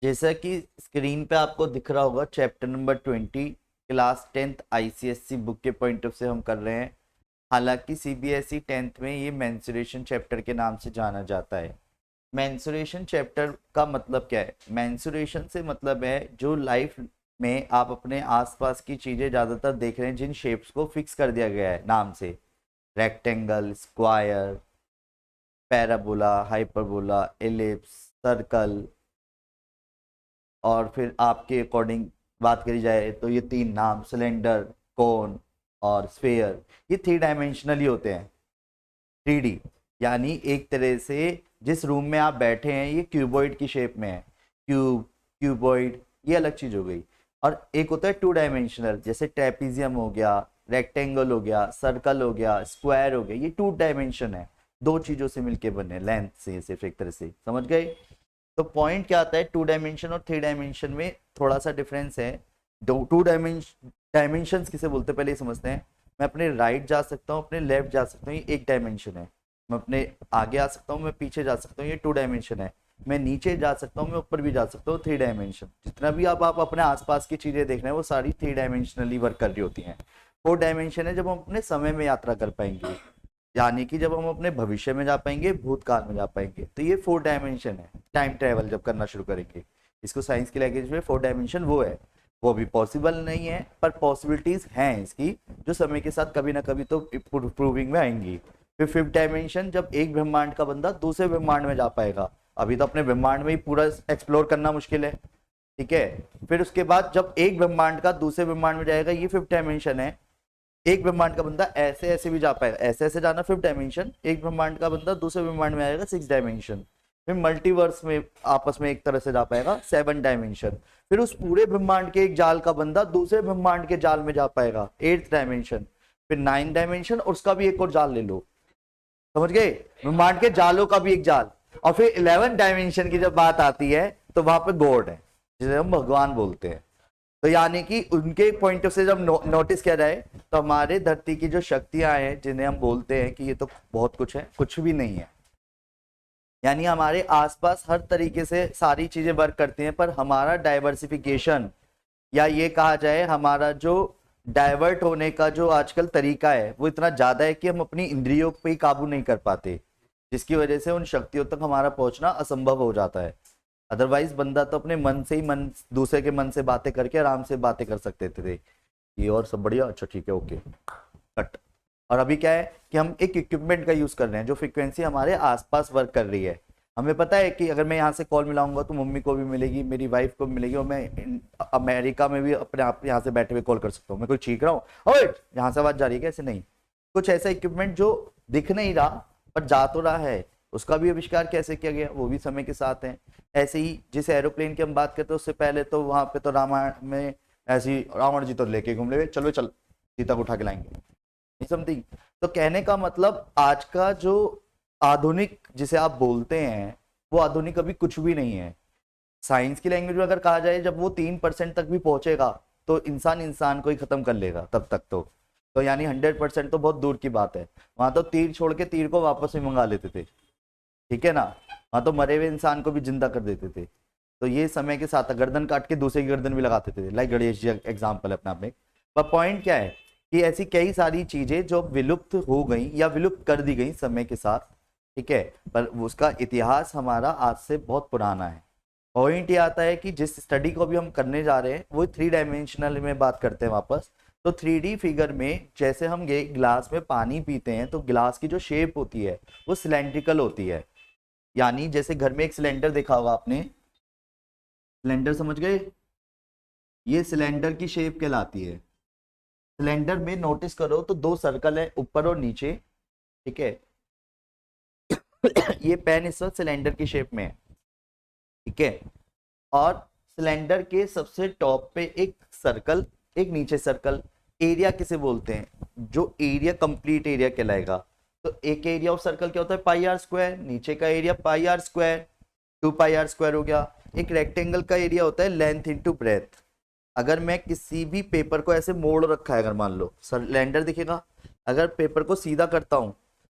जैसा कि स्क्रीन पे आपको दिख रहा होगा, chapter number 20 class 10th ICSC book के पॉइंट ऑफ से हम कर रहे हैं। हालांकि सीबीएसई 10th में ये मेंसुरेशन चैप्टर के नाम से जाना जाता है। मेंसुरेशन चैप्टर का मतलब क्या है? मेंसुरेशन से मतलब है जो लाइफ में आप अपने आसपास की चीज़ें ज़्यादातर देख रहे हैं, जिन शेप्स को फिक्स कर दिया गया है नाम से, rectangle, square, parabola, hyperbola, ellipse, circle, और फिर आपके अकॉर्डिंग बात करी जाए तो ये तीन नाम, सिलेंडर, कोन और स्फेयर, ये थ्री डायमेंशनल ही होते हैं, 3D। यानी एक तरह से जिस रूम में आप बैठे हैं ये क्यूबॉइड की शेप में है, क्यूब, क्यूबॉइड, ये अलग चीज हो गई। और एक होता है 2 डायमेंशनल, जैसे ट्रेपीजियम हो गया, रेक्टेंगल हो गया, सर्कल हो गया, स्क्वायर हो गया, ये 2 डायमेंशन है, दो चीजों से मिलके बने, लेंथ से, सिर्फ एक तरह से, समझ गए? तो पॉइंट क्या आता है, 2 डायमेंशन और 3 डायमेंशन में थोड़ा सा डिफरेंस है। दो डायमेंशन किसे बोलते हैं पहले ये समझते हैं। मैं अपने राइट जा सकता हूँ, अपने लेफ्ट जा सकता हूँ, ये 1 डायमेंशन है। मैं अपने आगे आ सकता हूँ, मैं पीछे जा सकता हूँ, ये 2 डायमेंशन है। मैं नीचे जा सकता हूँ, मैं ऊपर भी जा सकता हूँ, 3 डायमेंशन। जितना भी आप अपने आसपास की चीजें देख रहे हैं वो सारी 3 डायमेंशनली वर्क कर रही होती हैं। 4 डायमेंशन है जब हम अपने समय में यात्रा कर पाएंगे, यानी कि जब हम अपने भविष्य में जा पाएंगे, भूतकाल में जा पाएंगे, तो ये 4 डायमेंशन है। टाइम ट्रेवल जब करना शुरू करेंगे, इसको साइंस की लैंग्वेज में 4 डायमेंशन वो है। वो भी पॉसिबल नहीं है, पर पॉसिबिलिटीज हैं इसकी, जो समय के साथ कभी ना कभी तो प्रूविंग में आएंगी। फिर 5th डायमेंशन, जब एक ब्रह्मांड का बंदा दूसरे ब्रह्मांड में जा पाएगा। अभी तो अपने ब्रह्मांड में ही पूरा एक्सप्लोर करना मुश्किल है, ठीक है। फिर उसके बाद जब एक ब्रह्मांड का दूसरे ब्रह्मांड में जाएगा, ये 5th डायमेंशन है। एक ब्रह्मांड का बंदा ऐसे ऐसे भी जा पाएगा, ऐसे ऐसे जाना 5th डायमेंशन। एक ब्रह्मांड का बंदा दूसरे ब्रह्मांड में आएगा, 6th डायमेंशन। फिर मल्टीवर्स में आपस में एक तरह से जा पाएगा, 7th डायमेंशन। फिर उस पूरे ब्रह्मांड के एक जाल का बंदा दूसरे ब्रह्मांड के जाल में जा पाएगा, 8th डायमेंशन। फिर 9th डायमेंशन, और उसका भी एक और जाल ले लो, समझ गए? ब्रह्मांड के जालों का भी एक जाल। और फिर 11th डायमेंशन की जब बात आती है तो वहां पे गॉड है, जिसे हम भगवान बोलते हैं। तो यानी कि उनके पॉइंट ऑफ से जब नोटिस किया जाए तो हमारे धरती की जो शक्तियां हैं, जिन्हें हम बोलते हैं कि ये तो बहुत कुछ है, कुछ भी नहीं है। यानी हमारे आसपास हर तरीके से सारी चीजें वर्क करती हैं, पर हमारा डाइवर्सिफिकेशन, या ये कहा जाए हमारा जो डाइवर्ट होने का जो आजकल तरीका है, वो इतना ज्यादा है कि हम अपनी इंद्रियों पे ही काबू नहीं कर पाते, जिसकी वजह से उन शक्तियों तक हमारा पहुंचना असंभव हो जाता है। अदरवाइज बंदा तो अपने मन से ही मन दूसरे के मन से बातें करके आराम से बातें कर सकते थे। ये और सब बढ़िया, अच्छा ठीक है, ओके, कट। और अभी क्या है कि हम एक इक्विपमेंट का यूज कर रहे हैं जो फ्रीक्वेंसी हमारे आसपास वर्क कर रही है। हमें पता है कि अगर मैं यहाँ से कॉल मिलाऊंगा तो मम्मी को भी मिलेगी, मेरी वाइफ को भी मिलेगी, और मैं अमेरिका में भी अपने आप यहाँ से बैठे हुए कॉल कर सकता हूँ। मैं कुछ चीख रहा हूँ, ओए यहाँ से आवाज जा रही है, कैसे नहीं? कुछ ऐसा इक्विपमेंट जो दिख नहीं रहा पर जा तो रहा है, उसका भी आविष्कार कैसे किया गया, वो भी समय के साथ है। ऐसे ही जिस एरोप्लेन की हम बात करते हैं, उससे पहले तो वहां पे तो रामायण में ऐसी रावण जी तो लेके घूम ले, चलो चल सीता को उठा के लाएंगे, समथिंग। तो कहने का मतलब आज का जो आधुनिक जिसे आप बोलते हैं, वो आधुनिक अभी कुछ भी नहीं है। साइंस की लैंग्वेज में अगर कहा जाए, जब वो 3% तक भी पहुंचेगा तो इंसान इंसान को ही खत्म कर लेगा तब तक तो यानी 100% तो बहुत दूर की बात है। वहां तो तीर छोड़ के तीर को वापस भी मंगा लेते थे, ठीक है ना। वहां तो मरे हुए इंसान को भी जिंदा कर देते थे। तो ये समय के साथ गर्दन काट के दूसरे की गर्दन भी लगाते थे, लाइक गणेश जी एग्जाम्पल है अपने आप में। पर पॉइंट क्या है कि ऐसी कई सारी चीजें जो विलुप्त हो गई या विलुप्त कर दी गई समय के साथ, ठीक है, पर उसका इतिहास हमारा आज से बहुत पुराना है। पॉइंट ये आता है कि जिस स्टडी को भी हम करने जा रहे हैं वो 3 डायमेंशनल में बात करते हैं वापस। तो 3D फिगर में जैसे हम ये ग्लास में पानी पीते हैं तो गिलास की जो शेप होती है वो सिलेंड्रिकल होती है। यानी जैसे घर में एक सिलेंडर देखा होगा आपने, सिलेंडर समझ गए, ये सिलेंडर की शेप कहलाती है। सिलेंडर में नोटिस करो तो 2 सर्कल है, ऊपर और नीचे, ठीक है। ये पेन इस वक्त सिलेंडर की शेप में है, ठीक है। और सिलेंडर के सबसे टॉप पे एक सर्कल, एक नीचे सर्कल। एरिया किसे बोलते हैं? जो एरिया कंप्लीट एरिया कहलाएगा। तो एक एरिया ऑफ सर्कल क्या होता है? Pi r square. नीचे का area pi r square, 2 pi r square हो गया। एक रेक्टेंगल का एरिया होता है लेंथ इंटू ब्रेथ। अगर मैं किसी भी पेपर को ऐसे मोड़ रखा है, अगर मान लो सिलेंडर दिखेगा, अगर पेपर को सीधा करता हूं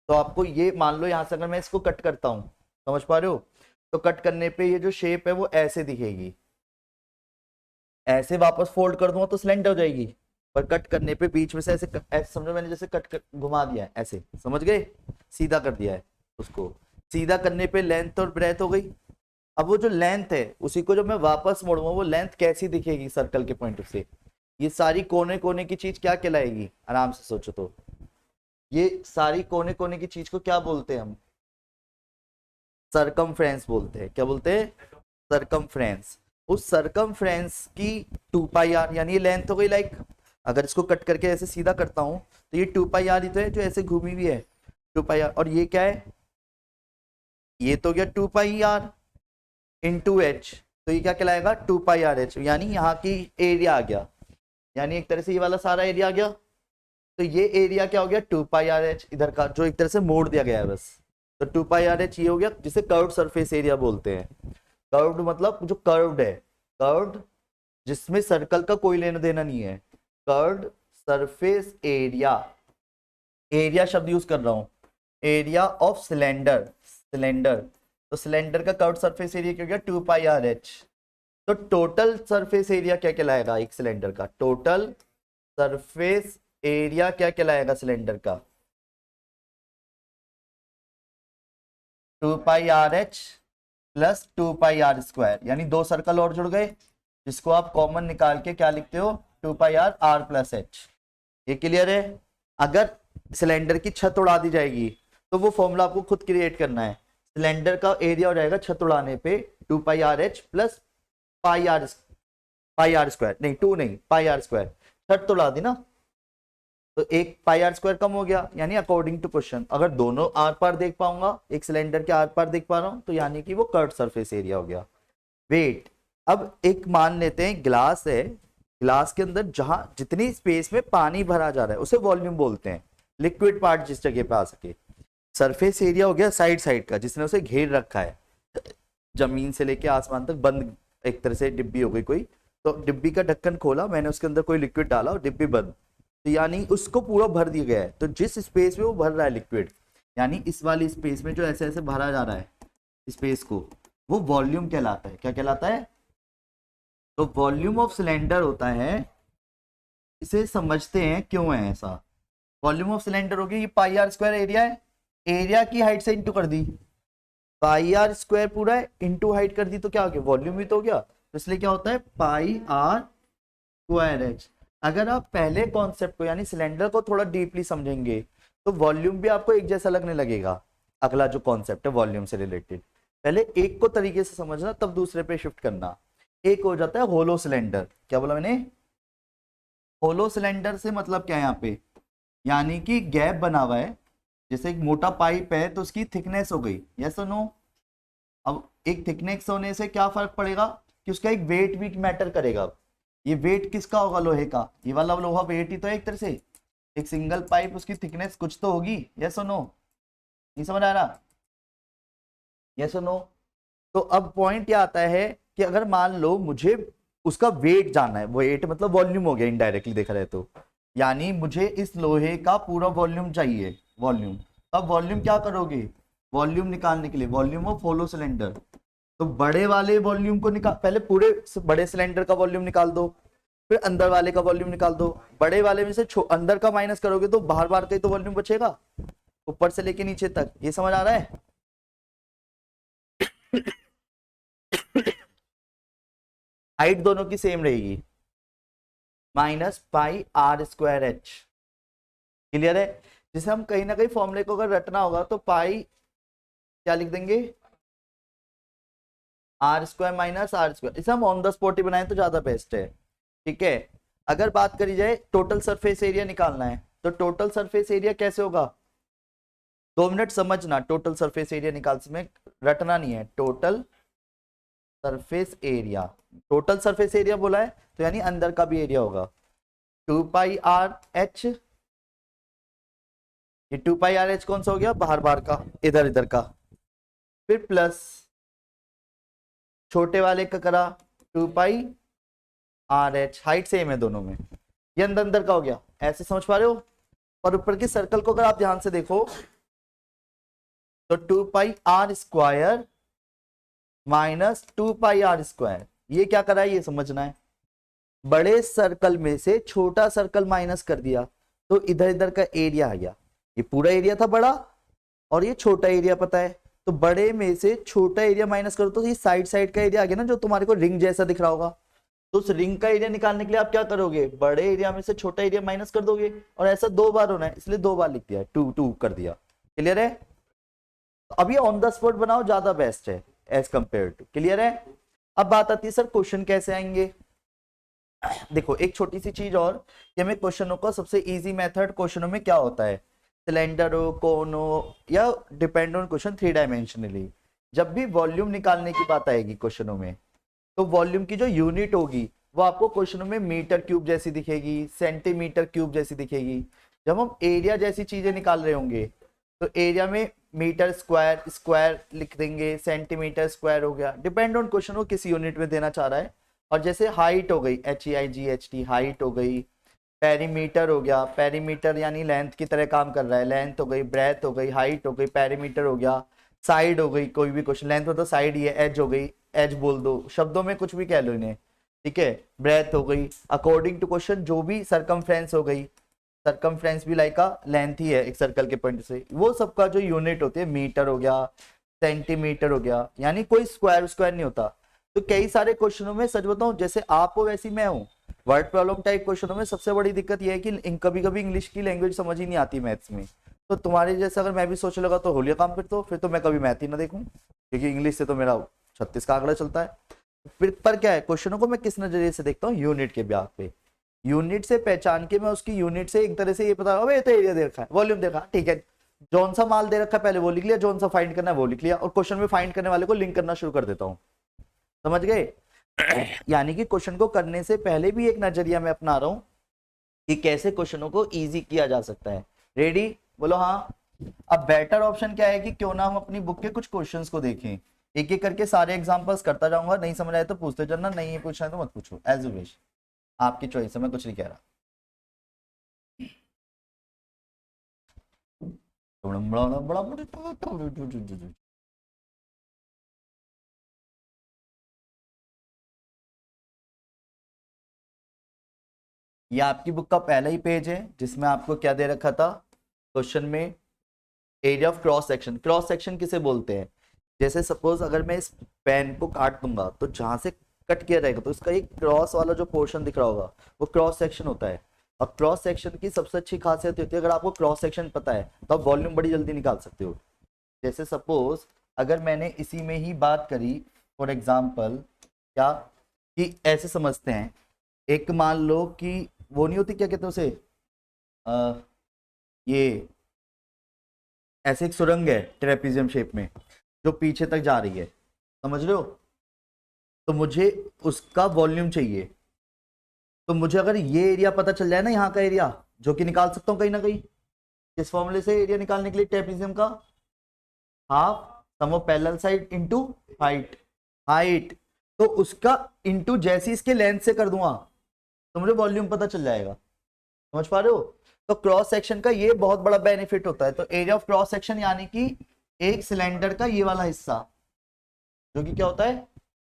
तो आपको ये मान लो यहां से अगर मैं इसको कट करता हूं, समझ पा रहे हो, तो कट करने पे ये जो शेप है वो ऐसे दिखेगी, ऐसे वापस फोल्ड कर दूंगा तो सिलेंडर हो जाएगी, पर कट करने पे बीच में से ऐसे ऐसे समझो, मैंने जैसे कट कर घुमा दिया है ऐसे, समझ गए, सीधा कर दिया है उसको। सीधा करने पे लेंथ और ब्रेथ हो गई। अब वो जो लेंथ है उसी को जब मैं वापस मोड़ूंगा वो लेंथ कैसी दिखेगी सर्कल के पॉइंट से, ये सारी कोने कोने की चीज क्या कहलाएगी, आराम से सोचो तो, ये सारी कोने कोने की चीज को क्या बोलते हैं हम, सरकमफ्रेंस बोलते हैं। क्या बोलते हैं, सरकमफ्रेंस। उस सरकमफ्रेंस की 2πr यानी ये लेंथ हो गई, लाइक अगर इसको कट करके ऐसे सीधा करता हूं तो ये 2πr ही तो है जो ऐसे घूमी हुई है, 2πr, और ये क्या है, ये तो गया 2πr इंटू एच, तो ये क्या कहलाएगा 2πrh, यानी यहाँ की एरिया आ गया, यानी एक तरह से ये वाला सारा एरिया आ गया, तो ये एरिया क्या हो गया 2πrh इधर का, जो एक तरह से मोड़ दिया गया है बस। तो 2πrh ये हो गया, जिसे कर्व्ड सरफेस एरिया बोलते हैं। कर्व्ड मतलब जो कर्व्ड है, कर्व्ड जिसमें सर्कल का कोई लेना देना नहीं है, कर्व्ड सरफेस एरिया, एरिया शब्द यूज कर रहा हूं, एरिया ऑफ सिलेंडर, सिलेंडर, तो सिलेंडर का कर्व्ड सरफेस एरिया क्या हो गया 2πrh। तो टोटल सरफेस एरिया क्या कहलाएगा एक सिलेंडर का, टोटल सरफेस एरिया क्या कहलाएगा सिलेंडर का, 2πrh प्लस 2πr², यानी दो सर्कल और जुड़ गए, जिसको आप कॉमन निकाल के क्या लिखते हो 2πr प्लस h। ये क्लियर है। अगर सिलेंडर की छत उड़ा दी जाएगी तो वो फॉर्मूला आपको खुद क्रिएट करना है, सिलेंडर का एरिया हो जाएगा छत उड़ाने पे 2πrh प्लस पाई आर², नहीं 2 नहीं πr², छत तो उड़ा दी ना, तो एक πr² कम हो गया, यानी अकॉर्डिंग टू क्वेश्चन अगर दोनों आर पार देख पाऊंगा, एक सिलेंडर के आर पार देख पा रहा हूं, तो यानी कि वो कर्व्ड सरफेस एरिया हो गया। वेट, अब एक मान लेते हैं ग्लास है, ग्लास के अंदर जहां जितनी स्पेस में पानी भरा जा रहा है उसे वॉल्यूम बोलते हैं, लिक्विड पार्ट जिस जगह पे आ सके। सरफेस एरिया हो गया साइड साइड का जिसने उसे घेर रखा है, जमीन से लेके आसमान तक बंद, एक तरह से डिब्बी हो गई कोई, तो डिब्बी का ढक्कन खोला मैंने, उसके अंदर कोई लिक्विड डाला और डिब्बी बंद, तो यानी उसको पूरा भर दिया गया है। तो जिस स्पेस में वो भर रहा है लिक्विड, यानी इस वाली स्पेस में जो ऐसे ऐसे भरा जा रहा है स्पेस को, वो वॉल्यूम कहलाता है। क्या कहलाता है, तो वॉल्यूम ऑफ सिलेंडर होता है, इसे समझते हैं क्यों है ऐसा। वॉल्यूम ऑफ सिलेंडर हो गया, ये πr² एरिया है, एरिया की हाइट से इंटू कर दी, πr² पूरा है इंटू हाइट कर दी, तो क्या हो गया वॉल्यूम भी तो हो गया, तो इसलिए क्या होता है πr²h। अगर आप पहले कॉन्सेप्ट को यानी सिलेंडर को थोड़ा डीपली समझेंगे तो वॉल्यूम भी आपको एक जैसा लगने लगेगा। अगला जो कॉन्सेप्ट है वॉल्यूम से रिलेटेड, पहले एक को तरीके से समझना तब दूसरे पे शिफ्ट करना। एक हो जाता है होलो सिलेंडर, क्या बोला मैंने, होलो सिलेंडर से मतलब क्या है यहाँ पे, यानी कि गैप बना हुआ है, जैसे एक मोटा पाइप है तो उसकी थिकनेस हो गई, यस और नो। अब एक थिकनेस होने से क्या फर्क पड़ेगा कि उसका एक वेट भी मैटर करेगा। ये वेट किसका होगा, लोहे का, ये वाला लोहा वेट ही तो है एक तरह से, एक सिंगल पाइप उसकी थिकनेस कुछ तो होगी, यस और नो, नहीं समझ आ रहा, यस और नो। तो अब पॉइंट क्या आता है कि अगर मान लो मुझे उसका वेट जानना है, वेट मतलब वॉल्यूम हो गया इनडायरेक्टली देखा जाए तो, यानी मुझे इस लोहे का पूरा वॉल्यूम चाहिए, वॉल्यूम। अब वॉल्यूम क्या करोगे, वॉल्यूम निकालने के लिए वॉल्यूम ऑफ होलो सिलेंडर, तो बड़े वाले वॉल्यूम को निकाल, पहले पूरे बड़े सिलेंडर का वॉल्यूम निकाल दो, फिर अंदर वाले का वॉल्यूम निकाल दो, बड़े वाले में से अंदर का माइनस करोगे तो बाहर बाहर का ही तो वॉल्यूम बचेगा, ऊपर से लेके नीचे तक। ये समझ आ रहा है, हाइट दोनों की सेम रहेगी, -πr²h, क्लियर है। जिसे हम कहीं ना कहीं फॉर्मूले को अगर रटना होगा तो पाई क्या लिख देंगे, r² माइनस r², इसे हम ऑन द स्पॉट ही बनाए तो ज्यादा बेस्ट है, ठीक है। अगर बात करी जाए टोटल सरफेस एरिया निकालना है, तो टोटल सरफेस एरिया कैसे होगा, 2 मिनट समझना, टोटल सरफेस एरिया निकाल में रटना नहीं है, total surface area, total surface area बोला है तो यानी अंदर का भी एरिया होगा, 2πrh, ये 2πrh कौन सा हो गया, बाहर बाहर का, इधर इधर का, फिर प्लस छोटे वाले का करा 2πrh, हाइट सेम है दोनों में, ये अंदर अंदर का हो गया, ऐसे समझ पा रहे हो। और ऊपर के सर्कल को अगर आप ध्यान से देखो तो 2πr² माइनस 2πr²। ये क्या करा है ये समझना है। बड़े सर्कल में से छोटा सर्कल माइनस कर दिया तो इधर इधर का एरिया आ गया। ये पूरा एरिया था बड़ा और ये छोटा एरिया पता है, तो बड़े में से छोटा एरिया माइनस करो तो ये साइड साइड का एरिया आ गया ना, जो तुम्हारे को रिंग जैसा दिख रहा होगा। तो उस रिंग का एरिया निकालने के लिए आप क्या करोगे, बड़े एरिया में से छोटा एरिया माइनस कर दोगे, और ऐसा 2 बार होना है इसलिए 2 बार लिख दिया, 2 कर दिया। क्लियर है। अब ये ऑन द स्पॉट बनाओ, ज्यादा बेस्ट है एज कंपेयर टू। क्लियर है। अब बात आती है सर क्वेश्चन कैसे आएंगे। देखो एक छोटी सी चीज और कि हमें क्वेश्चनों का सबसे इजी मेथड क्वेश्चनों में क्या होता है, सिलेंडर हो, कोन हो, या डिपेंड ऑन क्वेश्चन 3 डायमेंशनली। जब भी वॉल्यूम निकालने की बात आएगी क्वेश्चनों में, तो वॉल्यूम की जो यूनिट होगी वो आपको क्वेश्चनों में मीटर क्यूब जैसी दिखेगी, सेंटीमीटर क्यूब जैसी दिखेगी। जब हम एरिया जैसी चीजें निकाल रहे होंगे तो एरिया में मीटर स्क्वायर स्क्वायर लिख देंगे, सेंटीमीटर स्क्वायर हो गया, डिपेंड ऑन क्वेश्चन वो किस यूनिट में देना चाह रहा है। और जैसे हाइट हो गई, HEIGHT हाइट हो गई, पेरीमीटर हो गया, पेरीमीटर यानी लेंथ की तरह काम कर रहा है, लेंथ हो गई, ब्रेथ हो गई, हाइट हो गई, पेरीमीटर हो गया, साइड हो गई, कोई भी क्वेश्चन लेंथ हो तो साइड ही है, एज हो गई, एज बोल दो, शब्दों में कुछ भी कह लो इन्हें, ठीक है, ब्रेथ हो गई, अकॉर्डिंग टू क्वेश्चन जो भी, सरकमफ्रेंस हो गई, सरकमफ्रेंस भी लाइक का लेंथ ही है एक सर्कल के पॉइंट से, वो सबका जो यूनिट होती है मीटर हो गया, सेंटीमीटर हो गया, यानी कोई स्क्वायर स्क्वायर नहीं होता। तो कई सारे क्वेश्चनों में सच बताऊं जैसे आप हो वैसी मैं हूं, वर्ड प्रॉब्लम टाइप क्वेश्चनों में सबसे बड़ी दिक्कत यह है कि कभी कभी इंग्लिश की लैंग्वेज समझ ही नहीं आती मैथ्स में। तो तुम्हारे जैसा अगर मैं भी सोचने लगा तो होलिया काम फिर तो मैं कभी मैथ ही ना देखूं, क्योंकि इंग्लिश से तो मेरा 36 का आंकड़ा चलता है। फिर पर क्या है, क्वेश्चनों को मैं किस नजरिए से देखता हूँ, यूनिट के ब्याह पे, यूनिट से पहचान के मैं उसकी यूनिट से एक तरह से ये पता, अबे ये तो एरिया दे रखा है, वॉल्यूम दे रखा, ठीक है, जौन सा माल दे रखा है पहले वो लिख लिया, जौन सा फाइंड करना है वो लिख लिया, और क्वेश्चन में फाइंड करने वाले को लिंक करना शुरू कर देता हूँ। समझ गए। यानी कि क्वेश्चन को करने से पहले भी एक नजरिया मैं अपना रहा हूं कि कैसे क्वेश्चनों को इजी किया जा सकता है। रेडी, बोलो हाँ। अब बेटर ऑप्शन क्या है कि क्यों ना हम अपनी बुक के कुछ क्वेश्चंस को देखें, एक एक करके सारे एग्जांपल्स करता जाऊंगा, नहीं समझ आए तो पूछते जाना, नहीं पूछना है तो मत पूछो, एज यू विश, आपकी चॉइस है, मैं कुछ नहीं कह रहा। ये आपकी बुक का पहला ही पेज है जिसमें आपको क्या दे रखा था क्वेश्चन में, area of cross section. Cross section किसे बोलते हैं, जैसे सपोज अगर मैं इस पेन को काट दूंगा तो जहां से कट किया रहेगा तो इसका एक क्रॉस वाला जो पोर्शन दिख रहा होगा वो क्रॉस सेक्शन होता है। और क्रॉस सेक्शन की सबसे अच्छी खासियत होती है, अगर आपको क्रॉस सेक्शन पता है तो आप वॉल्यूम बड़ी जल्दी निकाल सकते हो। जैसे सपोज अगर मैंने इसी में ही बात करी, फॉर एग्जाम्पल क्या, कि ऐसे समझते हैं, एक मान लो कि वो नहीं होती, क्या कहते हैं उसे, ये ऐसे एक सुरंग है ट्रेपीजियम शेप में जो पीछे तक जा रही है, समझ रहे हो, तो मुझे उसका वॉल्यूम चाहिए। तो मुझे अगर ये एरिया पता चल जाए ना, यहाँ का एरिया जो कि निकाल सकता हूँ कहीं ना कहीं, किस फॉर्मूले से एरिया निकालने के लिए, ट्रेपीजियम का half sum of parallel side into height, height, तो उसका इनटू जैसी इसके लेंथ से कर दूंगा तो मुझे वॉल्यूम पता चल जाएगा। समझ पा रहे हो। तो क्रॉस सेक्शन का ये बहुत बड़ा बेनिफिट होता है। तो एरिया ऑफ क्रॉस सेक्शन यानी कि एक सिलेंडर का ये वाला हिस्सा जो कि क्या होता है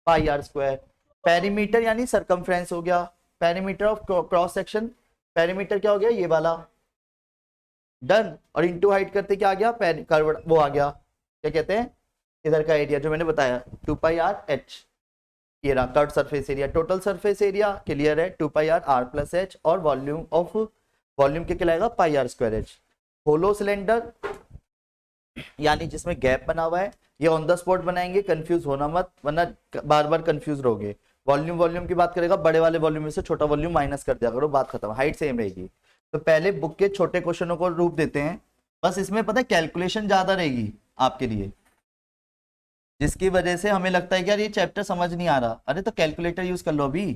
πr²। पेरीमीटर यानी सरकमफ्रेंस हो गया, perimeter of cross section, perimeter क्या हो गया ये वाला, डन। और इनटू हाइट करते क्या आ गया, कर्व वो आ गया, क्या कहते हैं इधर का एरिया जो मैंने बताया 2πr/h, ये रहा curve surface area. Total surface area clear है 2πr/r+h, और वॉल्यूम ऑफ, वॉल्यूम क्या कहलाएगा πr²h। होलो सिलेंडर यानी जिसमें गैप बना हुआ है, ये ऑन द स्पॉट बनाएंगे, कंफ्यूज होना मत वरना बार बार कंफ्यूज रहोगे। वॉल्यूम वॉल्यूम की बात करेगा, बड़े वाले वॉल्यूम में से छोटा वॉल्यूम माइनस कर दिया करो, बात खत्म, हाइट सेम रहेगी। तो पहले बुक के छोटे क्वेश्चनों को रूप देते हैं, बस इसमें पता है कैलकुलेशन ज्यादा रहेगी आपके लिए, जिसकी वजह से हमें लगता है कि यार ये चैप्टर समझ नहीं आ रहा, अरे तो कैलकुलेटर यूज कर लो अभी।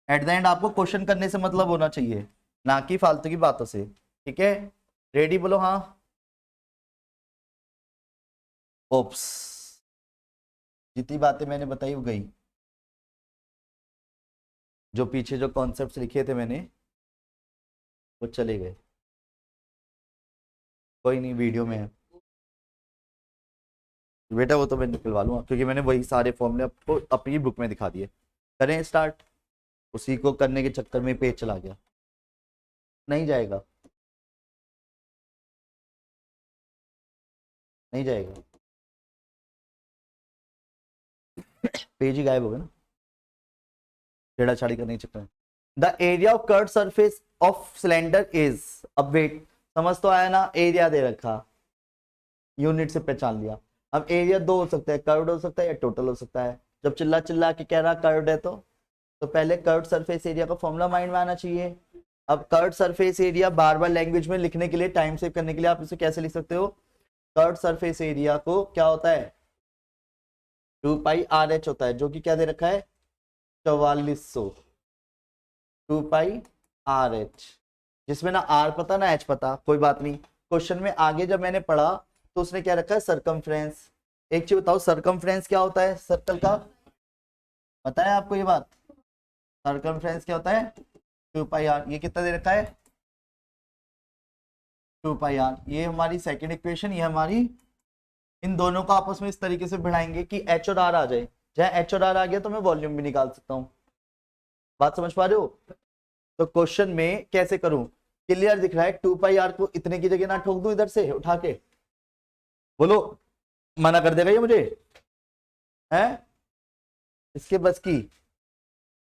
एट द एंड आपको क्वेश्चन करने से मतलब होना चाहिए, ना कि फालतू की बातों से, ठीक है। रेडी, बोलो हाँ। ओप्स, जितनी बातें मैंने बताई वो गई, जो पीछे जो कॉन्सेप्ट्स लिखे थे मैंने वो चले गए, कोई नहीं, वीडियो में है, बेटा वो तो मैं निकलवा लूंगा, क्योंकि मैंने वही सारे फॉर्मूले आपको अपनी बुक में दिखा दिए। करें स्टार्ट। उसी को करने के चक्कर में पेज चला गया, नहीं जाएगा, नहीं जाएगा, पेज ही गायब हो गया ना छेड़ाछाड़ी करने के चक्कर में। The area of curve surface of cylinder is, अब वेट, समझ तो आया ना, एरिया दे रखा, यूनिट से पहचान लिया। अब एरिया दो हो सकता है, कर्व्ड हो सकता है या टोटल हो सकता है। जब चिल्ला चिल्ला के कह रहा कर्व्ड है तो पहले कर्व्ड सरफेस एरिया का फॉर्मूला माइंड में आना चाहिए। अब कर्व्ड सरफेस एरिया बार बार लैंग्वेज में लिखने के लिए, टाइम सेव करने के लिए आप इसे कैसे लिख सकते हो, कर्व्ड सरफेस एरिया को क्या होता है 2πr(h) होता है, जो कि क्या दे रखा है 4400, 2πr(h), जिसमें ना r पता ना h पता, कोई बात नहीं। क्वेश्चन में आगे जब मैंने पढ़ा तो उसने क्या रखा है सरकमफ्रेंस। एक चीज बताओ, सरकमफ्रेंस क्या होता है सर्कल का, पता है आपको ये बात, सरकमफ्रेंस क्या होता है 2πr। ये कितना दे रखा है 2πr। ये हमारी सेकंड इक्वेशन, ये हमारी, इन दोनों को आपस में इस तरीके से बढ़ाएंगे कि h और r आ जाए। जहां h और r आ गया तो मैं वॉल्यूम भी निकाल सकता हूं। बात समझ पा रहे हो। तो क्वेश्चन में कैसे करूं, क्लियर दिख रहा है, 2πr को इतने की जगह ना ठोक दूं इधर से उठा के, बोलो मना कर देगा ये मुझे, है इसके बस की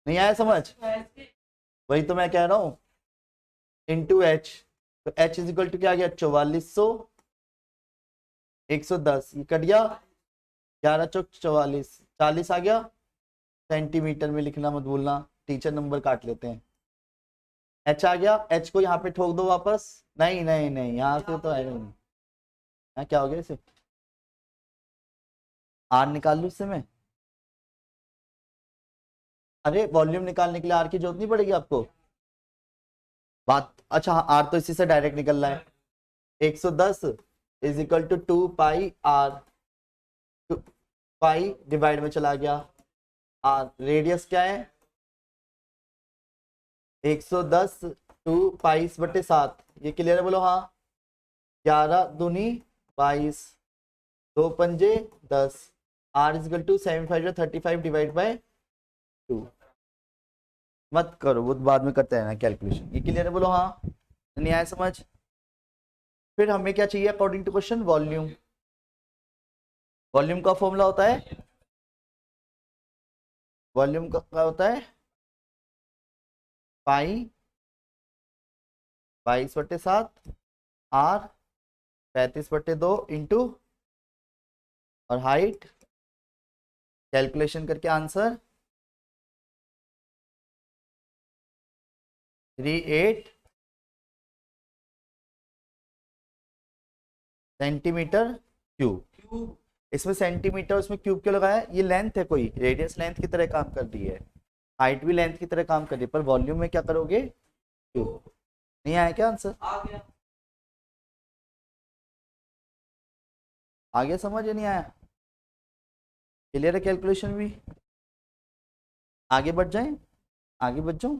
नहीं आया समझ, वही तो मैं कह रहा हूं, इंटू एच। तो h इज इक्वल टू क्या आ गया 4400, 110, ये कट गया 11 चौक 44, 40 आ गया। सेंटीमीटर में लिखना मत भूलना, टीचर नंबर काट लेते हैं। h आ गया, h को यहाँ पे ठोक दो वापस, नहीं नहीं नहीं यहाँ से तो आएगा नहीं, क्या हो गया इसे, r निकाल लू इससे मैं, अरे वॉल्यूम निकालने के लिए r की जरूरत नहीं पड़ेगी आपको। बात अच्छा हाँ, r तो इसी से डायरेक्ट निकल रहा है, 110 is equal to 2πr, pi divide में चला गया, r रेडियस क्या है 110, 2π/7, ये क्लियर है बोलो हाँ। 11 दूनी 22, 2 पंजे 10, r is equal to 7×5 divide by 2। मत करो वो बाद में करते हैं ना कैलकुलेशन, ये क्लियर है बोलो हाँ, नहीं आया समझ। फिर हमें क्या चाहिए according to question, volume. Volume का फॉर्मूला होता है, वॉल्यूम का क्या होता है पाई 22/7, r 35/2 इंटू और हाइट, कैलकुलेशन करके आंसर 38 सेंटीमीटर क्यूब। इसमें सेंटीमीटर, उसमें क्यूब क्यों लगाया, ये लेंथ है, कोई रेडियस लेंथ की तरह काम कर रही है, हाइट भी लेंथ की तरह काम कर रही है, पर वॉल्यूम में क्या करोगे क्यूब। नहीं आया क्या आंसर, आ गया समझ या नहीं आया, क्लियर है कैलकुलेशन भी। आगे बढ़ जाए, आगे बढ़ जाऊं,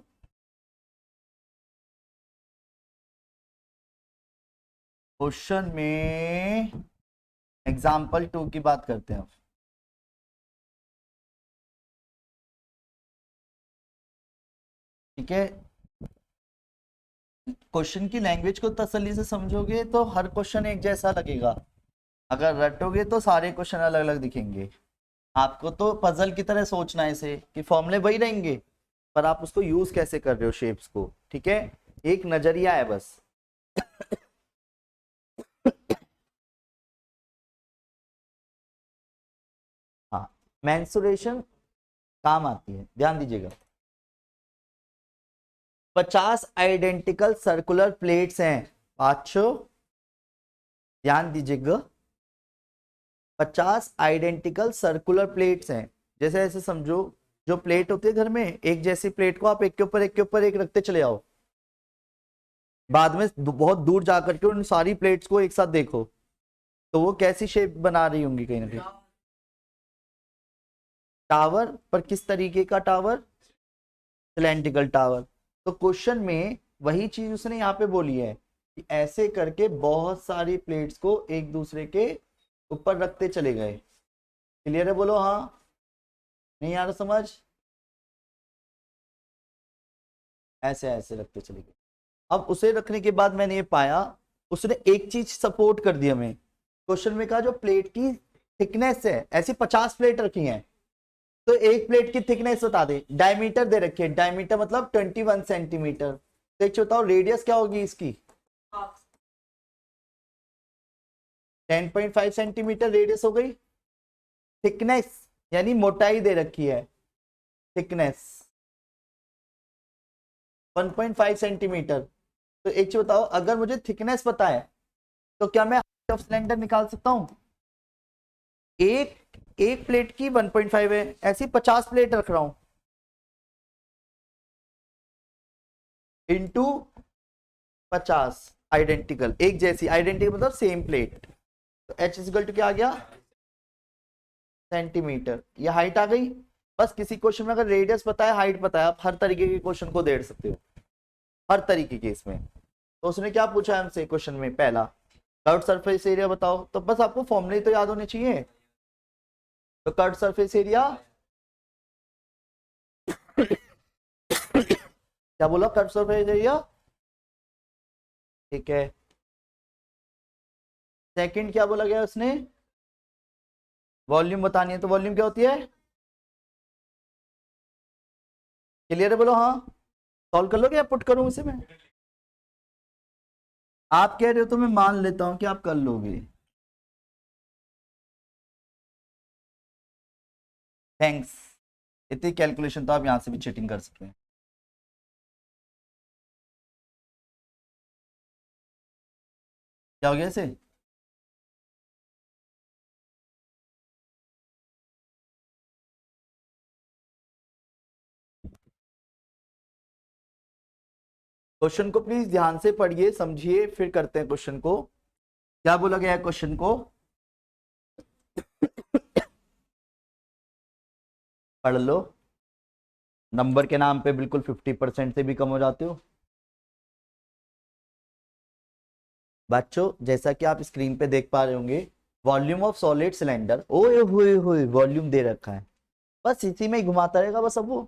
क्वेश्चन में एग्जाम्पल 2 की बात करते हैं। ठीक है, क्वेश्चन की लैंग्वेज को तसल्ली से समझोगे तो हर क्वेश्चन एक जैसा लगेगा, अगर रटोगे तो सारे क्वेश्चन अलग अलग दिखेंगे। आपको तो पजल की तरह सोचना है इसे कि फॉर्मूले वही रहेंगे, पर आप उसको यूज कैसे कर रहे हो शेप्स को, ठीक है, एक नजरिया है बस। हाँ, मेंसुरेशन काम आती है, ध्यान दीजिएगा। 50 आइडेंटिकल सर्कुलर प्लेट्स हैं, पांचों ध्यान दीजिएगा, 50 आइडेंटिकल सर्कुलर प्लेट्स हैं। जैसे ऐसे समझो, जो प्लेट होती है घर में, एक जैसी प्लेट को आप एक के ऊपर एक के ऊपर एक रखते चले आओ, बाद में बहुत दूर जाकर के उन सारी प्लेट्स को एक साथ देखो तो वो कैसी शेप बना रही होंगी, कहीं ना कहीं टावर, पर किस तरीके का टावर, सिलेंड्रिकल टावर। तो क्वेश्चन में वही चीज उसने यहाँ पे बोली है कि ऐसे करके बहुत सारी प्लेट्स को एक दूसरे के ऊपर रखते चले गए, क्लियर है, बोलो हाँ। नहीं आ रहा समझ? ऐसे ऐसे रखते चले गए। अब उसे रखने के बाद मैंने ये पाया, उसने एक चीज सपोर्ट कर दी हमें। क्वेश्चन में कहा जो प्लेट की थिकनेस है, ऐसी 50 प्लेट रखी हैं, तो एक प्लेट की थिकनेस बता दे। डायमीटर दे रखी है, डायमीटर मतलब 21 सेंटीमीटर। तो एक बताओ रेडियस क्या होगी इसकी? 10.5 सेंटीमीटर रेडियस हो गई। थिकनेस यानी मोटाई दे रखी है, थिकनेस 1.5 सेंटीमीटर। तो एक चीज बताओ, अगर मुझे थिकनेस पता है तो क्या मैं हाइट ऑफ सिलेंडर निकाल सकता हूं? एक एक प्लेट की 1.5 है, ऐसी 50 प्लेट रख रहा हूं, इंटू 50, आइडेंटिकल, एक जैसी, आइडेंटिकल मतलब सेम प्लेट। तो एच इजिकल टू क्या आ गया? सेंटीमीटर। ये हाइट आ गई। बस किसी क्वेश्चन में अगर रेडियस पता है, हाइट पता है, आप हर तरीके के क्वेश्चन को दे सकते हो, हर तरीके के इसमें। तो उसने क्या पूछा है हमसे क्वेश्चन में? पहला कर्व सरफेस एरिया बताओ। तो बस आपको फॉर्मूले तो याद होने चाहिए। तो कर्व सरफेस एरिया क्या बोला? कर्व सरफेस एरिया, ठीक है। सेकंड क्या बोला गया उसने? वॉल्यूम बतानी है। तो वॉल्यूम क्या होती है? क्लियर है, बोलो हाँ। सॉल्व कर लोगे या पुट करूं इसे मैं? आप कह रहे हो तो मैं मान लेता हूं कि आप कर लोगे। थैंक्स। इतनी कैलकुलेशन तो आप यहां से भी चीटिंग कर सकते हैं। क्या हो गया इसे? क्वेश्चन को प्लीज ध्यान से पढ़िए, समझिए, फिर करते हैं क्वेश्चन को। क्या बोला गया है क्वेश्चन को? पढ़ लो। नंबर के नाम पे बिल्कुल 50% से भी कम हो जाते हो बच्चों। जैसा कि आप स्क्रीन पे देख पा रहे होंगे, वॉल्यूम ऑफ सॉलिड सिलेंडर, ओए हुए हुए वॉल्यूम दे रखा है, बस इसी में ही घुमाता रहेगा। बस अब वो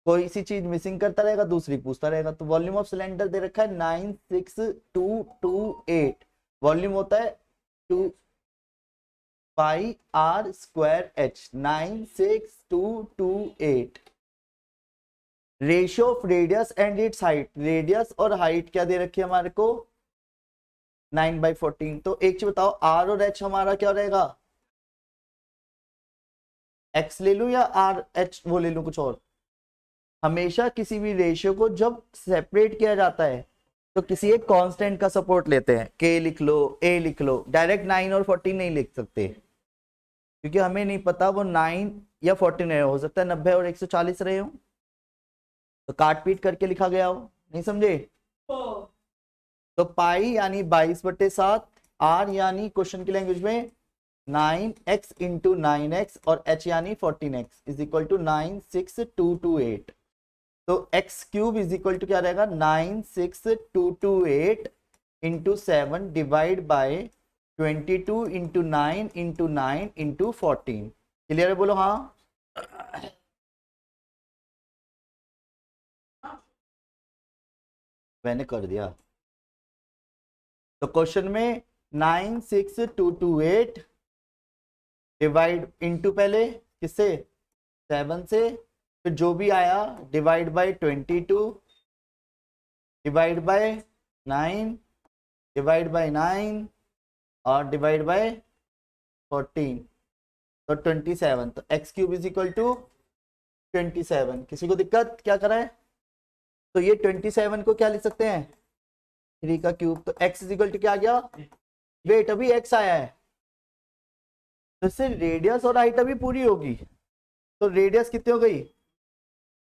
कोई सी चीज मिसिंग करता रहेगा, दूसरी पूछता रहेगा। तो वॉल्यूम ऑफ सिलेंडर दे रखा है 96228। वॉल्यूम होता है 2πr²h, 96228। Ratio of radius and it's height, radius और हाइट क्या दे रखी है हमारे को? 9/14। तो एक चीज बताओ, आर और एच हमारा क्या रहेगा? एक्स ले लूं या आर एच वो ले लूं कुछ और? हमेशा किसी भी रेशियो को जब सेपरेट किया जाता है तो किसी एक कांस्टेंट का सपोर्ट लेते हैं। के लिख लो, ए लिख लो, डायरेक्ट 9 और 14 नहीं लिख सकते, क्योंकि हमें नहीं पता वो 9 या 14 रहे हो सकता है 90 और 140 रहे हो। तो काट पीट करके लिखा गया हो, नहीं समझे? तो पाई यानी 22/7, आर यानी क्वेश्चन की लैंग्वेज में 9x इंटू 9x, और h यानी 14x इज इक्वल टू 96228। तो x cube is equal to क्या रहेगा? 96228 into 7 divide by 22 into 9 into 9 into 14। Clear है, बोलो हाँ। मैंने कर दिया। तो क्वेश्चन में 96228 डिवाइड इंटू पहले किससे? 7 से, फिर जो भी आया divide by 22 divide by 9 divide by 9 और डिवाइड बाय 14, तो 27। तो x cube is equal to 27। किसी को दिक्कत क्या करा है? तो ये 27 को क्या लिख सकते हैं? 3 का क्यूब। तो एक्स इज इक्वल टू क्या आ गया? वेट, अभी एक्स आया है, तो इससे रेडियस और हाइट अभी पूरी होगी। तो रेडियस कितनी हो गई?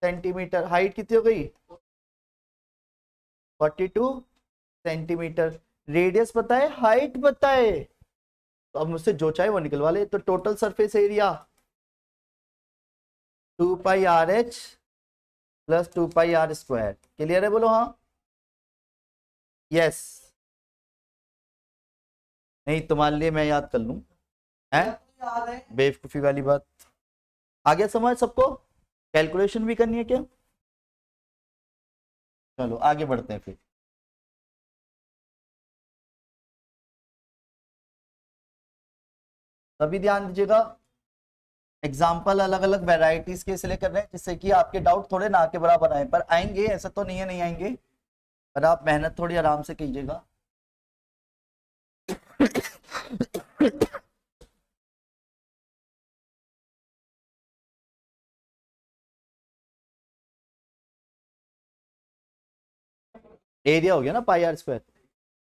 सेंटीमीटर। हाइट कितनी हो गई? 42 सेंटीमीटर। रेडियस पता है, हाइट पता है, तो अब मुझसे जो चाहे वो निकलवा ले। तो total surface area 2πrh plus 2πr²। Clear है, बोलो हाँ। यस। नहीं, तुम्हारे लिए मैं याद कर लूं है। बेवकूफी वाली बात। आगे समझ सबको? कैलकुलेशन भी करनी है क्या? चलो आगे बढ़ते हैं फिर। तभी ध्यान दीजिएगा, एग्जाम्पल अलग अलग वेराइटीज के इसलिए कर रहे हैं जिससे कि आपके डाउट थोड़े ना के बराबर आए, पर आएंगे, ऐसा तो नहीं है नहीं आएंगे, पर आप मेहनत थोड़ी आराम से कीजिएगा। एरिया हो गया ना पाई आर स्क्वायर,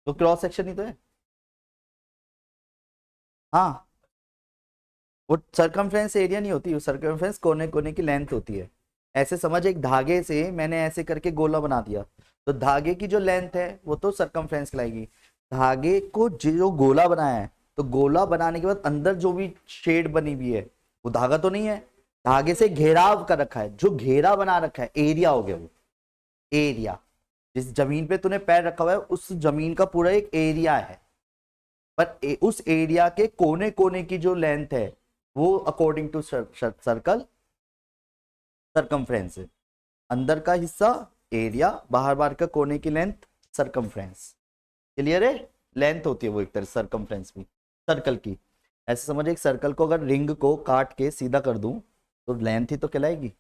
तो क्रॉस सेक्शन ही तो है। हाँ, वो सरकमफ्रेंस एरिया नहीं होती, वो सरकमफ्रेंस कोने कोने की लेंथ होती है। ऐसे समझ, एक धागे से मैंने ऐसे करके गोला बना दिया, तो धागे की जो लेंथ है वो तो सरकमफ्रेंस कहलाएगी। धागे को जो गोला बनाया है, तो गोला बनाने के बाद अंदर जो भी शेड बनी हुई है वो धागा तो नहीं है, धागे से घेराव कर रखा है, जो घेरा बना रखा है एरिया हो गया वो। एरिया, जिस जमीन पे तूने पैर रखा हुआ है उस जमीन का पूरा एक एरिया है, पर उस एरिया के कोने कोने की जो लेंथ है वो अकॉर्डिंग टू सर्कल सरकमफ्रेंस है। अंदर का हिस्सा एरिया, बाहर बाहर का कोने की लेंथ सरकमफ्रेंस। क्लियर है? लेंथ होती है वो एक तरह सरकमफ्रेंस भी सर्कल की। ऐसे समझ, एक सर्कल को अगर रिंग को काट के सीधा कर दूं तो लेंथ ही तो कहलाएगी।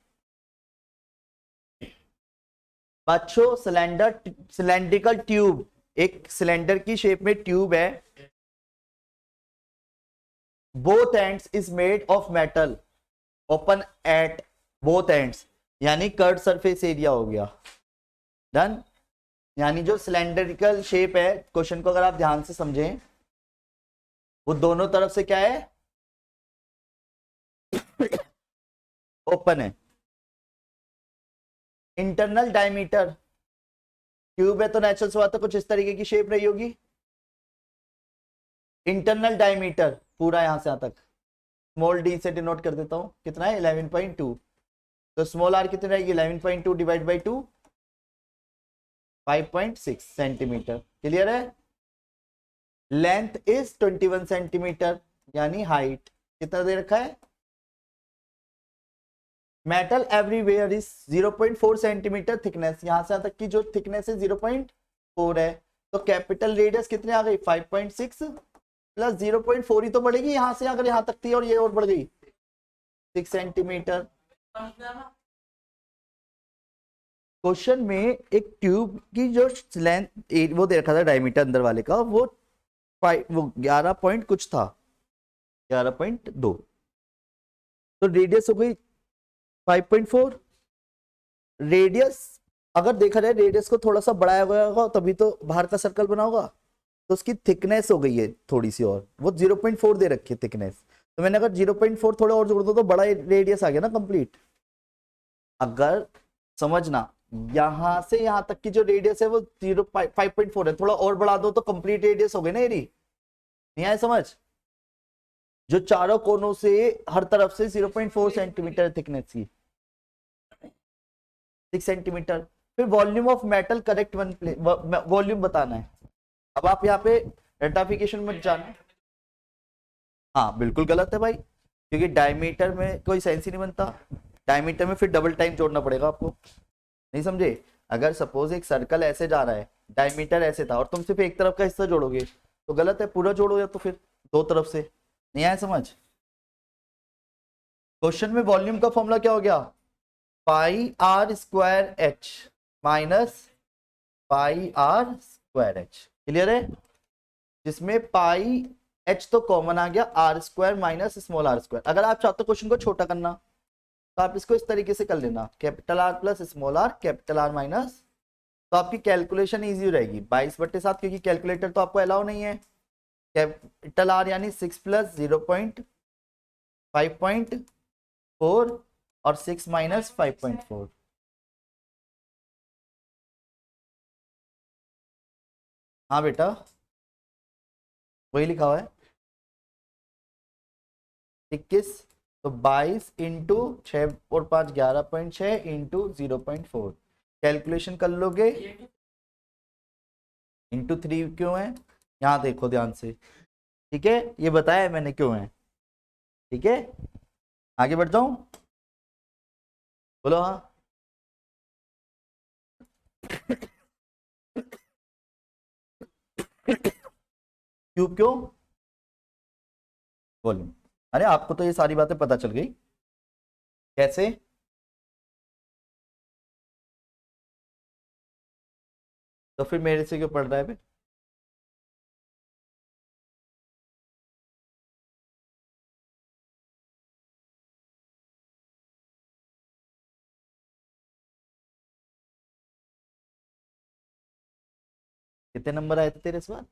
बच्चों सिलेंड्रिकल ट्यूब, एक सिलेंडर की शेप में ट्यूब है, both ends is made of metal, open at both ends, यानी कर्ड सरफेस एरिया हो गया। डन। यानी जो सिलेंड्रिकल शेप है, क्वेश्चन को अगर आप ध्यान से समझें, वो दोनों तरफ से क्या है, ओपन है। इंटरनल डायमीटर, ट्यूब है तो नेचुरल सी बात है कुछ इस तरीके की शेप रही होगी। इंटरनल डायमीटर पूरा यहां से यहां तक स्मॉल डी से डिनोट कर देता हूं, कितना है 11.2, तो स्मॉल आर कितनी रहेगी 11.2 डिवाइड बाई 2, 5.6 सेंटीमीटर। क्लियर है? लेंथ इज 21 सेंटीमीटर, यानी हाइट कितना दे रखा है, metal everywhere is 0.4 centimetre thickness, यहां से तक की जो थिकनेस है 0.4 है, तो कैपिटल रेडियस कितने आ गई 5.6 प्लस 0.4 ही तो बढ़ेगी यहां से, अगर यहां तक थी और ये और बढ़ गई 6 सेंटीमीटर। क्वेश्चन में एक ट्यूब की जो लेंथ वो दे रखा था डायमीटर अंदर वाले का, वो 11 पॉइंट कुछ था, 11.2, तो रेडियस हो गई 5.4। रेडियस अगर देखा जाए, रेडियस को थोड़ा सा बढ़ाया गया होगा तभी तो बाहर का सर्कल बना होगा, तो उसकी थिकनेस हो गई है थोड़ी सी और, वो 0.4 दे रखी है थिकनेस, तो मैंने अगर 0.4 थोड़ा और जोड़ दो तो बड़ा रेडियस आ गया ना कंप्लीट। अगर समझना, यहां से यहां तक की जो रेडियस है वो 5.4 है, थोड़ा और बढ़ा दो तो कंप्लीट रेडियस हो गई ना एरी। नहीं आया समझ? जो चारों कोनों से हर तरफ से 0.4 सेंटीमीटर थिकनेस की, 6 सेंटीमीटर। फिर volume of metal correct one volume बताना है। अब आप यहाँ पे रेटाफिकेशन मत जाना, हाँ बिल्कुल गलत है भाई, क्योंकि डायमीटर में कोई सेंस ही नहीं बनता, डायमीटर में फिर डबल टाइम जोड़ना पड़ेगा आपको। नहीं समझे? अगर सपोज एक सर्कल ऐसे जा रहा है, डायमीटर ऐसे था और तुम सिर्फ एक तरफ का हिस्सा जोड़ोगे तो गलत है, पूरा जोड़ो या तो फिर दो तरफ से। नहीं आया समझ? क्वेश्चन में वॉल्यूम का फॉर्मूला क्या हो गया, pi r square h minus pi r square h. Clear है? जिसमें पाई एच तो कॉमन आ गया, r square minus small r square. अगर आप चाहते हो क्वेश्चन को छोटा करना तो आप इसको इस तरीके से कर लेना, capital r plus small r, capital r minus, तो आपकी कैलकुलेशन इजी रहेगी 22/7, क्योंकि कैलकुलेटर तो आपको अलाउ नहीं है। कैपिटल आर यानी 6 प्लस 0.5.4 और 6 माइनस 5.4। हाँ बेटा वही लिखा हुआ है 21, तो 22 इंटू 6 और 5 11.6 इंटू 0.4, कैलकुलेशन कर लोगे। इंटू 3 क्यों है, यहाँ देखो ध्यान से, ठीक है, ये बताया मैंने क्यों है। ठीक है, आगे बढ़ जाऊं, बोलो हाँ। क्यूब क्यों? वॉल्यूम। अरे आपको तो ये सारी बातें पता चल गई, कैसे? तो फिर मेरे से क्यों पढ़ रहा है फिर? कितने नंबर आए थे तेरे इस बार?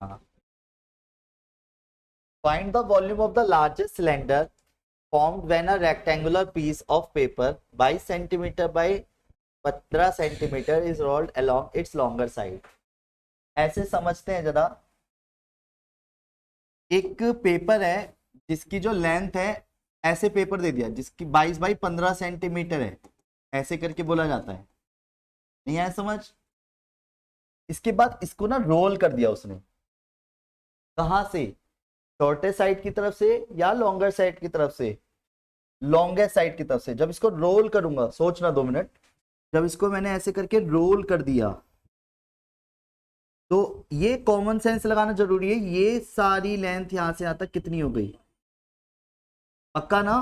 हाँ। Find the volume of the largest cylinder formed when a rectangular piece of paper by centimeter by 15 centimeter is rolled along its longer side. ऐसे समझते हैं जरा, एक पेपर है जिसकी जो लेंथ है, ऐसे पेपर दे दिया जिसकी 22 बाई 15 सेंटीमीटर है, ऐसे करके बोला जाता है, नहीं आया समझ? इसके बाद इसको ना रोल कर दिया उसने, कहां से? शॉर्टे साइड की तरफ से या लॉन्गर साइड की तरफ से? लॉन्गेस्ट साइड की तरफ से। जब इसको रोल करूंगा, सोचना 2 मिनट, जब इसको मैंने ऐसे करके रोल कर दिया, तो ये कॉमन सेंस लगाना जरूरी है, ये सारी लेंथ यहां से यहां तक कितनी हो गई? पक्का ना?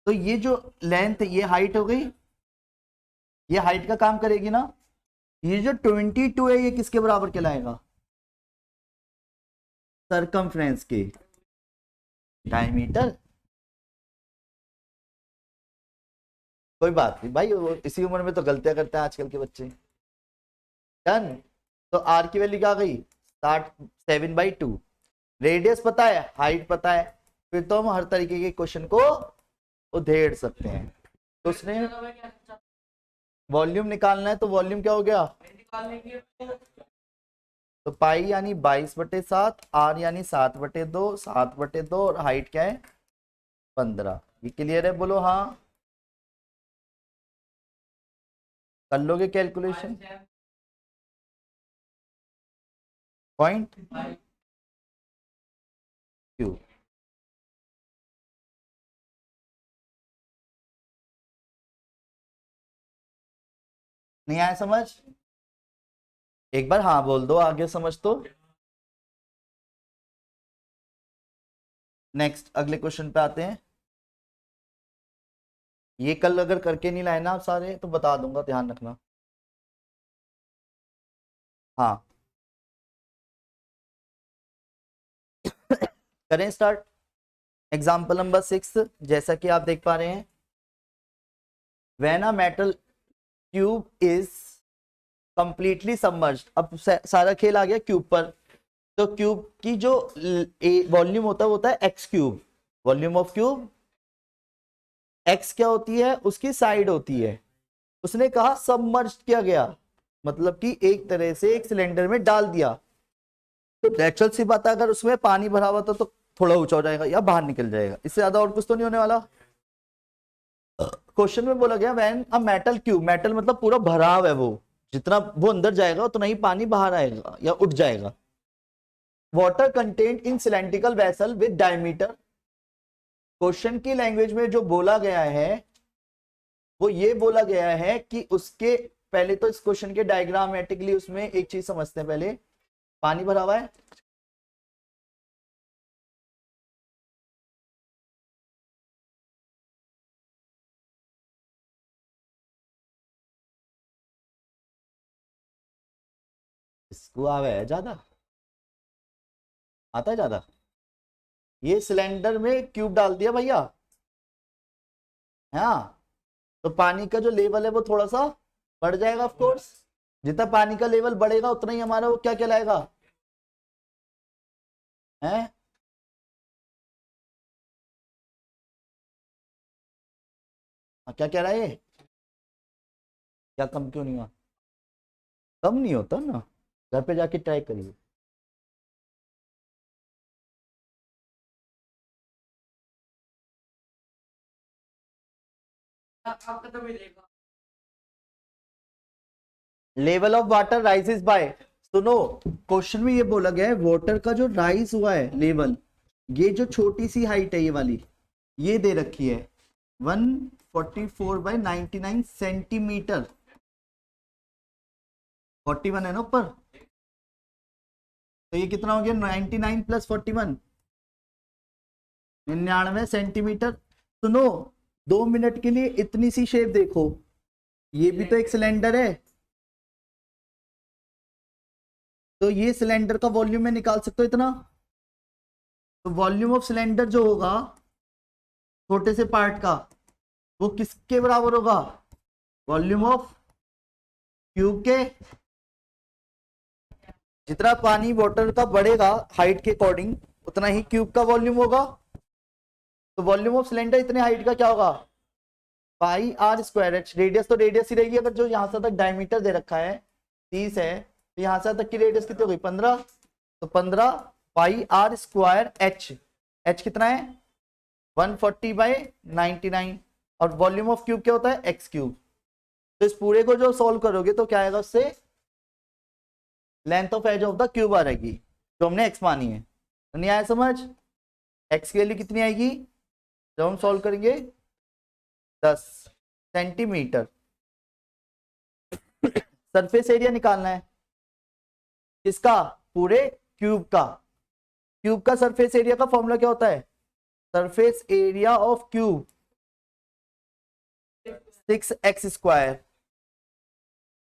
तो ये जो लेंथ, ये हाइट हो गई, ये हाइट का काम करेगी ना। ये जो 22 है, ये किसके बराबर कहलाएगा? सरकमफ्रेंस के डायमीटर। कोई बात नहीं भाई, वो इसी उम्र में तो गलतियां करते हैं आजकल के बच्चे। डन। तो आर की वैल्यू क्या आ गई? 7/2। रेडियस पता है, हाइट पता है, फिर तो हम हर तरीके के क्वेश्चन को उधेड़ सकते हैं। तो उसने वॉल्यूम निकालना है, तो वॉल्यूम क्या हो गया? तो पाई यानी 22/7, आर यानी 7/2, 7/2, और हाइट क्या है? 15। ये क्लियर है? बोलो हाँ। कर लोगे कैलकुलेशन? Point Q. नहीं आया समझ? एक बार हाँ बोल दो, आगे समझ तो। नेक्स्ट अगले क्वेश्चन पे आते हैं। ये कल अगर करके नहीं लाए ना आप सारे, तो बता दूंगा, ध्यान रखना। हाँ। करें स्टार्ट। एग्जाम्पल नंबर 6, जैसा कि आप देख पा रहे हैं, when a metal cube is completely submerged. अब सारा खेल आ गया क्यूब पर। तो क्यूब की जो वॉल्यूम होता है वो होता है x cube. Volume of cube x क्या होती है? उसकी साइड होती है। उसने कहा सबमर्ज किया गया, मतलब कि एक तरह से एक सिलेंडर में डाल दिया। तो नेचुरल सी बात है, अगर उसमें पानी भरा हुआ था तो थोड़ा ऊंचा हो जाएगा या बाहर निकल जाएगा, इससे ज्यादा और कुछ तो नहीं होने वाला। क्वेश्चन में बोला गया when a metal cube, metal मतलब पूरा भरा हुआ है वो, जितना वो अंदर जाएगा उतना ही पानी बाहर आएगा या उठ जाएगा। Water content in cylindrical vessel with diameter. Question की लैंग्वेज में जो बोला गया है वो ये बोला गया है कि उसके पहले तो इस क्वेश्चन के डायग्रामेटिकली उसमें एक चीज समझते हैं पहले। पानी भरा हुआ है, इसको आवे है ज्यादा, आता है ज्यादा। ये सिलेंडर में क्यूब डाल दिया भैया, हाँ। तो पानी का जो लेवल है वो थोड़ा सा बढ़ जाएगा ऑफ कोर्स। जितना पानी का लेवल बढ़ेगा उतना ही हमारा वो क्या कहलाएगा, है? क्या कह रहा है ये? क्या कम क्यों नहीं हुआ? कम नहीं होता ना, घर पे जाके ट्राई करिए। Level of water rises by, सुनो क्वेश्चन में ये बोला गया है वाटर का जो राइज हुआ है लेवल, ये जो छोटी सी हाइट है ये वाली, ये दे रखी है 144/99 सेंटीमीटर, 41 है ना ऊपर, तो ये कितना हो गया 99 + 41, 99 सेंटीमीटर। सुनो 2 मिनट के लिए इतनी सी शेप देखो, ये भी तो एक सिलेंडर है, तो ये सिलेंडर का वॉल्यूम में निकाल सकते हो इतना, तो वॉल्यूम ऑफ सिलेंडर जो होगा छोटे से पार्ट का वो किसके बराबर होगा, वॉल्यूम ऑफ क्यूब के, जितना पानी वाटर का बढ़ेगा हाइट के अकॉर्डिंग उतना ही क्यूब का वॉल्यूम होगा, तो वॉल्यूम ऑफ सिलेंडर इतने हाइट का क्या होगा πr²h, रेडियस तो रेडियस ही रहेगी, अगर जो यहां से तक डायमीटर दे रखा है 30 है तो यहां से तक की रेडियस कितनी हो गई 15, तो 15 πr²h, h कितना है 140/99, और वॉल्यूम ऑफ क्यूब क्या होता है x³, तो इस पूरे को जो सॉल्व करोगे तो क्या आएगा उससे length of edge of the cube आ रहेगी जो हमने x मानी है, तो नहीं आया समझ, x के लिए कितनी आएगी जब हम सॉल्व करेंगे 10 सेंटीमीटर। सरफेस एरिया निकालना है किसका, पूरे क्यूब का, क्यूब का सरफेस एरिया का फॉर्मूला क्या होता है, surface area of cube 6x²,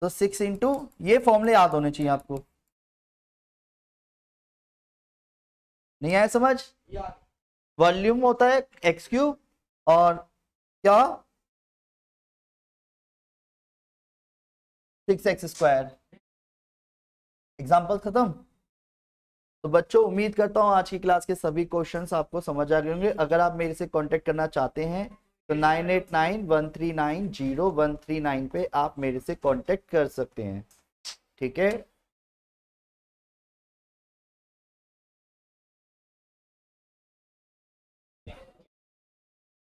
तो 6 इंटू, ये फॉर्मूले याद होने चाहिए आपको, नहीं आया समझ, वॉल्यूम होता है x³ और क्या 6x², एग्जाम्पल खत्म। तो बच्चों उम्मीद करता हूं आज की क्लास के सभी क्वेश्चंस आपको समझ आ गए होंगे, अगर आप मेरे से कांटेक्ट करना चाहते हैं तो 9891390139 पे आप मेरे से कांटेक्ट कर सकते हैं, ठीक है।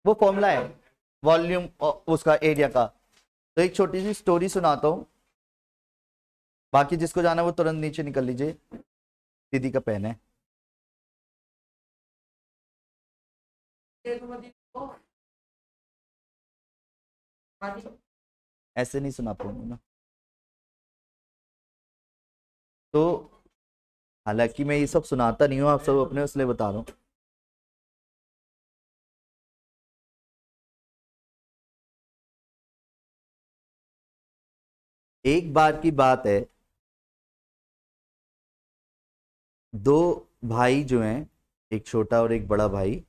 वो फॉर्मूला है वॉल्यूम उसका एरिया का, तो एक छोटी सी स्टोरी सुनाता हूं, बाकी जिसको जाना है वो तुरंत नीचे निकल लीजिए, दीदी का पेन है। ऐसे नहीं सुना पाऊंगा ना, तो हालांकि मैं ये सब सुनाता नहीं हूँ, आप सब अपने उसलिए बता रहा हूँ। एक बार की बात है, दो भाई जो हैं, एक छोटा और एक बड़ा भाई,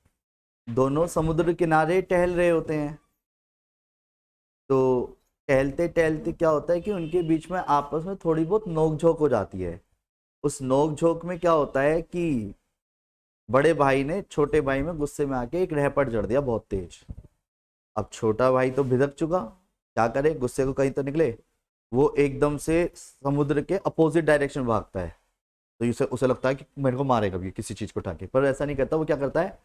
दोनों समुद्र किनारे टहल रहे होते हैं, तो टहलते टहलते क्या होता है कि उनके बीच में आपस में थोड़ी बहुत नोकझोंक हो जाती है। उस नोकझोंक में क्या होता है कि बड़े भाई ने छोटे भाई में गुस्से में आके एक रहपट जड़ दिया बहुत तेज। अब छोटा भाई तो भिदक चुका, क्या करे, गुस्से को कहीं तो निकले, वो एकदम से समुद्र के अपोजिट डायरेक्शन भागता है, तो उसे लगता है कि मेरे को मारेगा भी किसी चीज को उठा के, पर ऐसा नहीं करता। वो क्या करता है,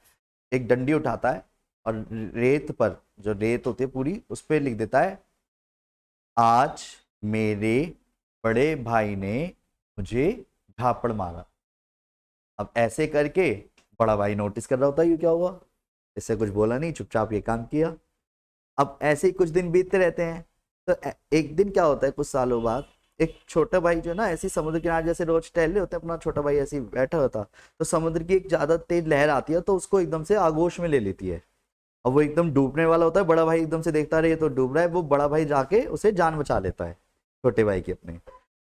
एक डंडी उठाता है और रेत पर, जो रेत होती है पूरी, उस पर लिख देता है आज मेरे बड़े भाई ने मुझे झापड़ मारा। अब ऐसे करके बड़ा भाई नोटिस कर रहा होता है ये क्या हुआ, इससे कुछ बोला नहीं, चुपचाप ये काम किया। अब ऐसे ही कुछ दिन बीतते रहते हैं, तो एक दिन क्या होता है कुछ सालों बाद, एक छोटा भाई जो ना ऐसी समुद्र किनारे जैसे रोज टहल रहे होते हैं, अपना छोटा भाई ऐसे बैठा होता, तो समुद्र की एक ज्यादा तेज लहर आती है तो उसको एकदम से आगोश में ले लेती है। अब वो एकदम डूबने वाला होता है, बड़ा भाई एकदम से देखता रहे तो डूब रहा है, वो बड़ा भाई जाके उसे जान बचा लेता है छोटे भाई की अपने।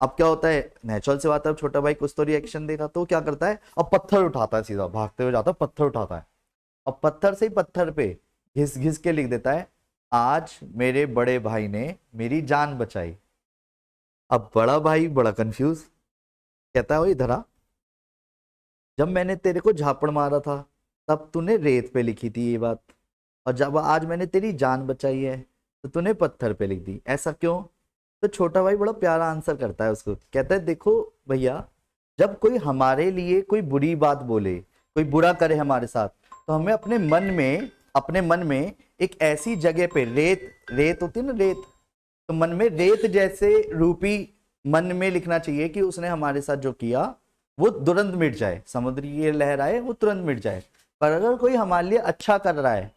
अब क्या होता है, नेचुरल से बात है, अब छोटा भाई कुछ तो रिएक्शन देगा, तो क्या करता है, अब पत्थर उठाता है, सीधा भागते हुए जाता है, पत्थर उठाता है, अब पत्थर से ही पत्थर पे घिस घिस के लिख देता है आज मेरे बड़े भाई ने मेरी जान बचाई। अब बड़ा भाई बड़ा कंफ्यूज, कहता है वो इधर आ, जब मैंने तेरे को झापड़ मारा था तब तूने रेत पे लिखी थी ये बात, और जब आज मैंने तेरी जान बचाई है तो तूने पत्थर पे लिख दी, ऐसा क्यों। तो छोटा भाई बड़ा प्यारा आंसर करता है उसको, कहता है देखो भैया, जब कोई हमारे लिए कोई बुरी बात बोले, कोई बुरा करे हमारे साथ, तो हमें अपने मन में एक ऐसी जगह पे, रेत होती है ना, रेत तो मन में रेत जैसे रूपी मन में लिखना चाहिए कि उसने हमारे साथ जो किया वो तुरंत मिट जाए, समुद्र की ये लहर आए वो तुरंत मिट जाए। पर अगर कोई हमारे लिए अच्छा कर रहा है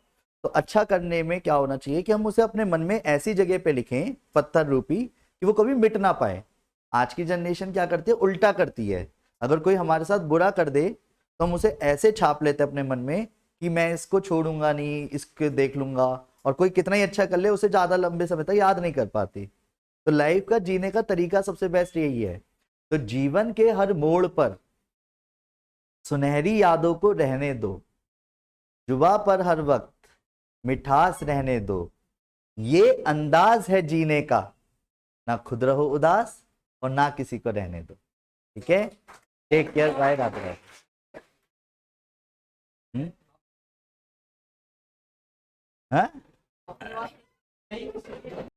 तो अच्छा करने में क्या होना चाहिए कि हम उसे अपने मन में ऐसी जगह पे लिखें पत्थर रूपी कि वो कभी मिट ना पाए। आज की जनरेशन क्या करती है, उल्टा करती है। अगर कोई हमारे साथ बुरा कर दे तो हम उसे ऐसे छाप लेते हैं अपने मन में कि मैं इसको छोड़ूंगा नहीं, इसको देख लूंगा। और कोई कितना ही अच्छा कर ले उसे ज्यादा लंबे समय तक याद नहीं कर पाती। तो लाइफ का जीने का तरीका सबसे बेस्ट यही है। तो जीवन के हर मोड़ पर सुनहरी यादों को रहने दो, जुबा पर हर वक्त मिठास रहने दो, ये अंदाज है जीने का, ना खुद रहो उदास और ना किसी को रहने दो। ठीक है, take care, bye, Radhe Radhe. हाँ